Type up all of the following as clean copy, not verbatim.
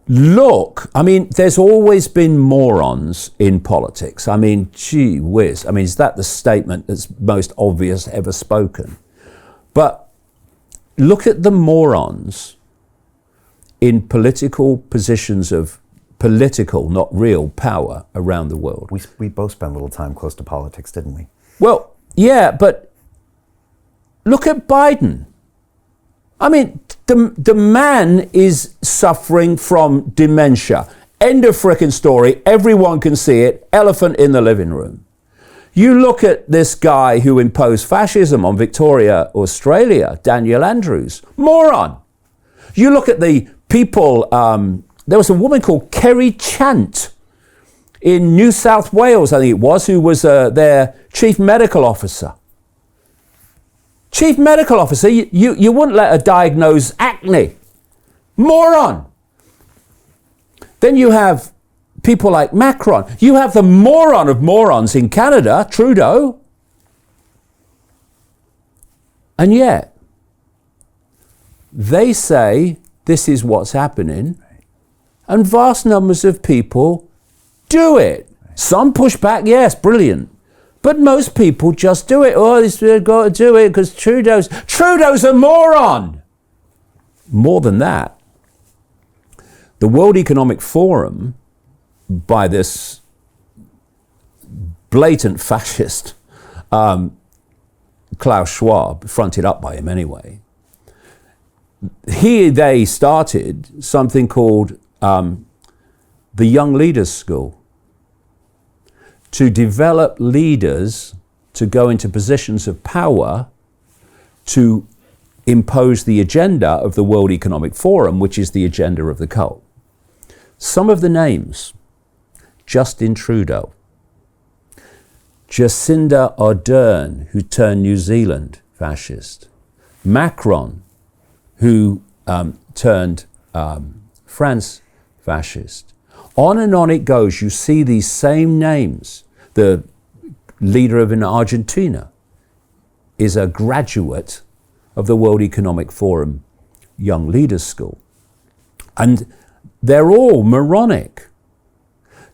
look, I mean, there's always been morons in politics. I mean, gee whiz. I mean, is that the statement that's most obvious ever spoken? But look at the morons in political positions of political, not real, power around the world. We both spent a little time close to politics, didn't we? Well, yeah, but look at Biden. I mean, the man is suffering from dementia. End of frickin' story. Everyone can see it. Elephant in the living room. You look at this guy who imposed fascism on Victoria, Australia, Daniel Andrews. Moron. You look at the people, there was a woman called Kerry Chant in New South Wales, I think it was, who was their chief medical officer. Chief medical officer, you wouldn't let her diagnose acne. Moron. Then you have people like Macron. You have the moron of morons in Canada, Trudeau. And yet, they say this is what's happening, and vast numbers of people do it. Some push back, yes, brilliant. But most people just do it. Oh, they've got to do it because Trudeau's a moron. More than that, the World Economic Forum, by this blatant fascist Klaus Schwab, fronted up by him anyway, they started something called the Young Leaders School, to develop leaders to go into positions of power to impose the agenda of the World Economic Forum, which is the agenda of the cult. Some of the names: Justin Trudeau, Jacinda Ardern, who turned New Zealand fascist, Macron, who turned France fascist. On and on it goes. You see these same names. The leader of Argentina is a graduate of the World Economic Forum Young Leaders School. And they're all moronic.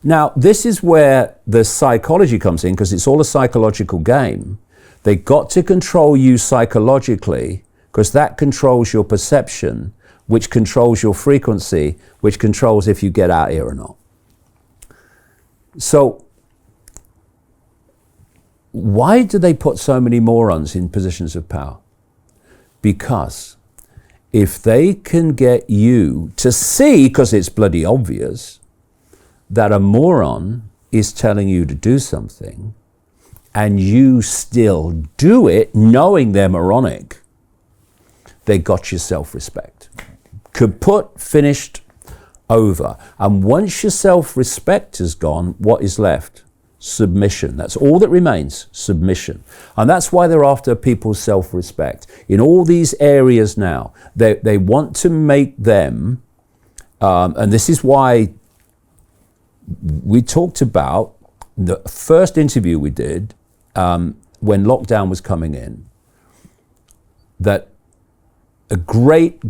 Now, this is where the psychology comes in, because it's all a psychological game. They got to control you psychologically, because that controls your perception, which controls your frequency, which controls if you get out here or not. So, why do they put so many morons in positions of power? Because if they can get you to see, because it's bloody obvious, that a moron is telling you to do something, and you still do it knowing they're moronic, they got your self-respect. Kaput, finished, over. And once your self-respect is gone, what is left? Submission. That's all that remains, submission. And that's why they're after people's self-respect. In all these areas now, they want to make them, and this is why we talked about the first interview we did when lockdown was coming in, that a great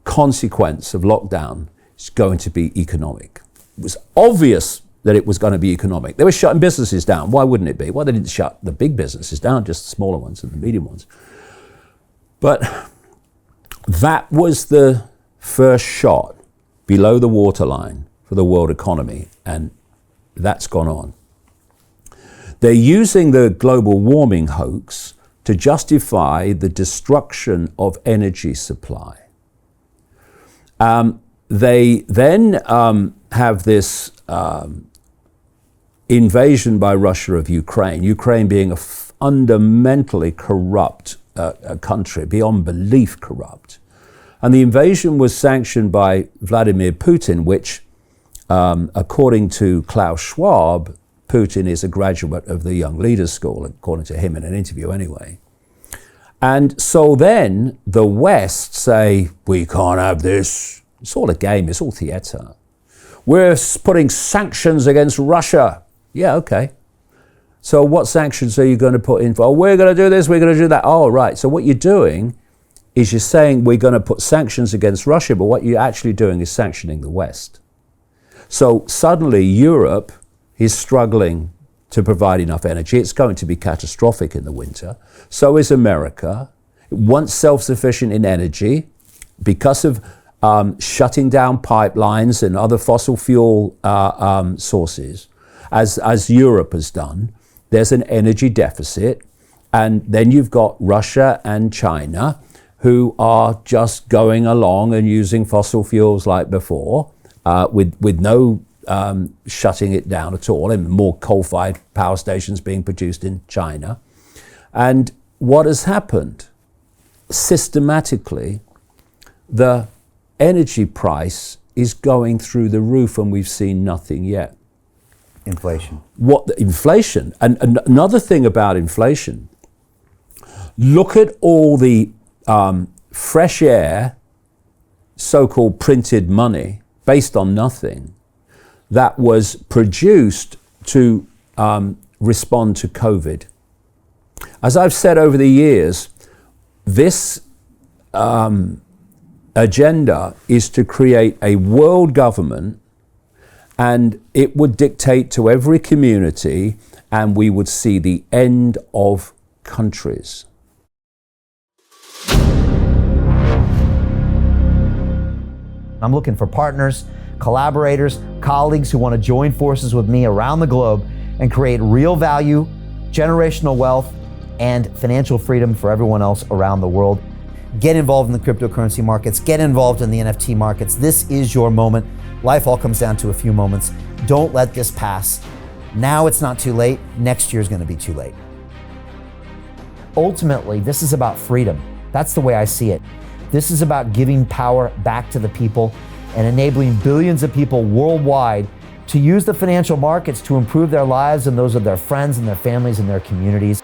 consequence of lockdown is going to be economic. It was obvious that it was going to be economic. They were shutting businesses down. Why wouldn't it be? Well, they didn't shut the big businesses down, just the smaller ones and the medium ones. But that was the first shot below the waterline for the world economy, and that's gone on. They're using the global warming hoax to justify the destruction of energy supply. They then have this invasion by Russia of Ukraine, Ukraine being a fundamentally corrupt country, beyond belief corrupt. And the invasion was sanctioned by Vladimir Putin, which, according to Klaus Schwab, Putin is a graduate of the Young Leaders School, according to him in an interview anyway. And so then the West say, we can't have this. It's all a game, it's all theatre. We're putting sanctions against Russia. Yeah, okay. So what sanctions are you going to put in for? Oh, we're going to do this, we're going to do that. Oh, right. So what you're doing is you're saying we're going to put sanctions against Russia, but what you're actually doing is sanctioning the West. So suddenly Europe is struggling to provide enough energy. It's going to be catastrophic in the winter. So is America. Once self-sufficient in energy, because of shutting down pipelines and other fossil fuel sources, as Europe has done, there's an energy deficit. And then you've got Russia and China, who are just going along and using fossil fuels like before, with no shutting it down at all, and more coal-fired power stations being produced in China. And what has happened? Systematically, the energy price is going through the roof, and we've seen nothing yet. Inflation. Inflation. And another thing about inflation, look at all the fresh air, so-called printed money, based on nothing, that was produced to respond to COVID. As I've said over the years, this agenda is to create a world government, and it would dictate to every community, and we would see the end of countries. I'm looking for partners, collaborators, colleagues who want to join forces with me around the globe and create real value, generational wealth, and financial freedom for everyone else around the world. Get involved in the cryptocurrency markets, get involved in the NFT markets. This is your moment. Life all comes down to a few moments. Don't let this pass. Now it's not too late. Next year's going to be too late. Ultimately, this is about freedom. That's the way I see it. This is about giving power back to the people and enabling billions of people worldwide to use the financial markets to improve their lives and those of their friends and their families and their communities.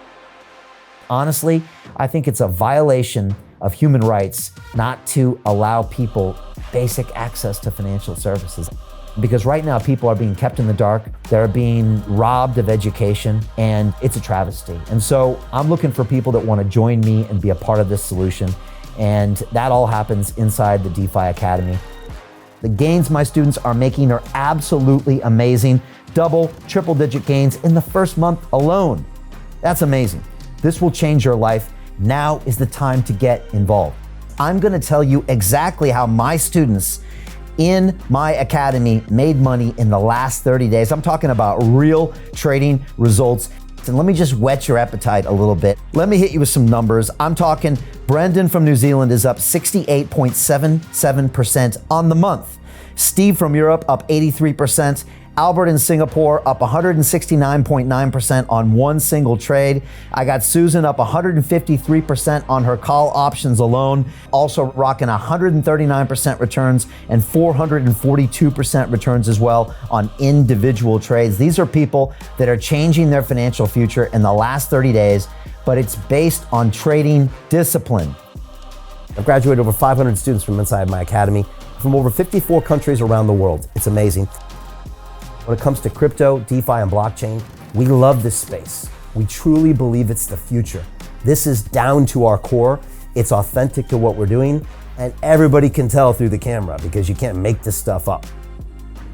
Honestly, I think it's a violation of human rights not to allow people basic access to financial services. Because right now people are being kept in the dark, they're being robbed of education, and it's a travesty. And so I'm looking for people that want to join me and be a part of this solution. And that all happens inside the DeFi Academy. The gains my students are making are absolutely amazing. Double, triple-digit gains in the first month alone. That's amazing. This will change your life. Now is the time to get involved. I'm going to tell you exactly how my students in my academy made money in the last 30 days. I'm talking about real trading results. And let me just whet your appetite a little bit. Let me hit you with some numbers. I'm talking Brendan from New Zealand is up 68.77% on the month. Steve from Europe up 83%. Albert in Singapore up 169.9% on one single trade. I got Susan up 153% on her call options alone, also rocking 139% returns and 442% returns as well on individual trades. These are people that are changing their financial future in the last 30 days, but it's based on trading discipline. I've graduated over 500 students from inside my academy from over 54 countries around the world. It's amazing. When it comes to crypto, DeFi, and blockchain, we love this space. We truly believe it's the future. This is down to our core. It's authentic to what we're doing, and everybody can tell through the camera because you can't make this stuff up.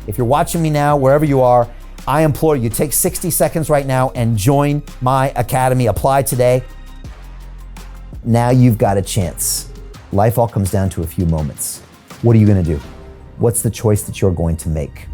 If you're watching me now, wherever you are, I implore you, take 60 seconds right now and join my academy. Apply today. Now you've got a chance. Life all comes down to a few moments. What are you going to do? What's the choice that you're going to make?